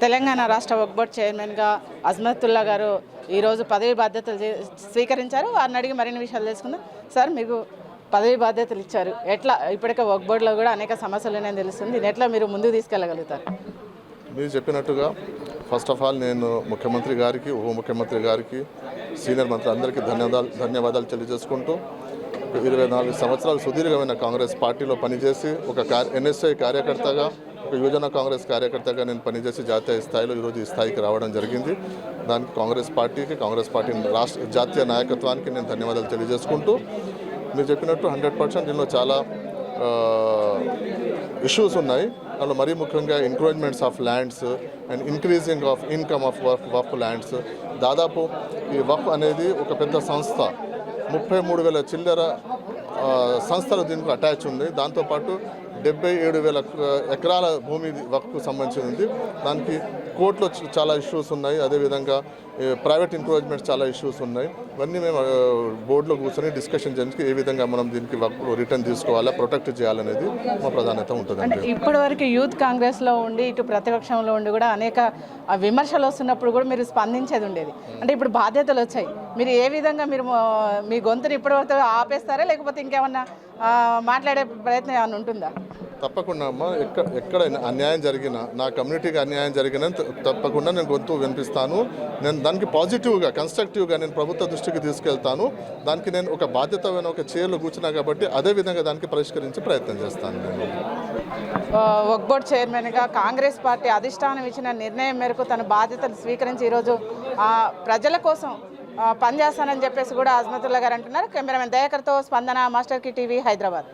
తెలంగాణ రాష్ట్ర వక్ఫ్ బోర్డ్ చైర్మన్గా అజ్మతుల్లా గారు ఈరోజు పదవి బాధ్యతలు స్వీకరించారు. వారిని అడిగి మరిన్ని విషయాలు తెలుసుకుందాం. సార్, మీకు పదవి బాధ్యతలు ఇచ్చారు, ఎట్లా ఇప్పటికే వక్ఫ్ బోర్డులో కూడా అనేక సమస్యలు ఉన్నాయని తెలుస్తుంది, దీన్ని ఎట్లా మీరు ముందుకు తీసుకెళ్ళగలుగుతారు? మీరు చెప్పినట్టుగా ఫస్ట్ ఆఫ్ ఆల్ నేను ముఖ్యమంత్రి గారికి, ఉప ముఖ్యమంత్రి గారికి, సీనియర్ మంత్రి అందరికీ ధన్యవాదాలు తెలియజేసుకుంటూ 24 సంవత్సరాలు సుదీర్ఘమైన కాంగ్రెస్ పార్టీలో పనిచేసి ఒక ఎన్ఎస్ఐ కార్యకర్తగా, ఒక యువజన కాంగ్రెస్ కార్యకర్తగా నేను పనిచేసి జాతీయ స్థాయిలో ఈరోజు ఈ స్థాయికి రావడం జరిగింది. దానికి కాంగ్రెస్ పార్టీ రాష్ట్ర జాతీయ నాయకత్వానికి నేను ధన్యవాదాలు తెలియజేసుకుంటూ, మీరు చెప్పినట్టు 100% దీనిలో చాలా ఇష్యూస్ ఉన్నాయి. అందులో మరీ ముఖ్యంగా encroachments of lands and increasing of income of Waqf lands. దాదాపు ఈ వక్ఫ్ అనేది ఒక పెద్ద సంస్థ, 33,000 చిల్లర సంస్థలు దీనికి అటాచ్ ఉంది. దాంతోపాటు 77,000 ఎకరాల భూమి వక్ఫ్కు సంబంధించి ఉంది. దానికి కోర్టులో చాలా ఇష్యూస్ ఉన్నాయి. అదేవిధంగా ప్రైవేట్ ఎంక్రోచ్మెంట్స్ చాలా ఇష్యూస్ ఉన్నాయి. ఇవన్నీ మేము బోర్డులో కూర్చొని డిస్కషన్ చేసి ఏ విధంగా మనం దీనికి వక్ఫ్ రిటర్న్ తీసుకోవాలా, ప్రొటెక్ట్ చేయాలనేది మా ప్రాధాన్యత ఉంటుందండి. ఇప్పటి వరకు యూత్ కాంగ్రెస్లో ఉండి ఇటు ప్రతిపక్షంలో ఉండి కూడా అనేక విమర్శలు వస్తున్నప్పుడు కూడా మీరు స్పందించేది ఉండేది. అంటే ఇప్పుడు బాధ్యతలు వచ్చాయి, మీరు ఏ విధంగా మీరు మీ గొంతుని ఇప్పటివరకు ఆపేస్తారా, లేకపోతే ఇంకేమన్నా మాట్లాడే ప్రయత్నం ఏమైనా ఉంటుందా? తప్పకుండా అమ్మ, ఎక్కడైనా అన్యాయం జరిగినా, నా కమ్యూనిటీకి అన్యాయం జరిగినా తప్పకుండా నేను గొంతు వినిపిస్తాను. నేను దానికి పాజిటివ్గా, కన్స్ట్రక్టివ్గా నేను ప్రభుత్వ దృష్టికి తీసుకెళ్తాను. దానికి నేను ఒక బాధ్యతమైన ఒక చైర్లో కూర్చున్నా కాబట్టి అదేవిధంగా దానికి పరిష్కరించే ప్రయత్నం చేస్తాను. నేను వక్ఫ్ బోర్డ్ చైర్మన్గా కాంగ్రెస్ పార్టీ అధిష్టానం ఇచ్చిన నిర్ణయం మేరకు తన బాధ్యతలు స్వీకరించి ఈరోజు ప్రజల కోసం పనిచేస్తానని చెప్పేసి కూడా అజ్మతుల్లా గారు అంటున్నారు. కెమెరామెన్ దయాకర్తో స్పందన, మాస్టర్ కి టీవీ, హైదరాబాద్.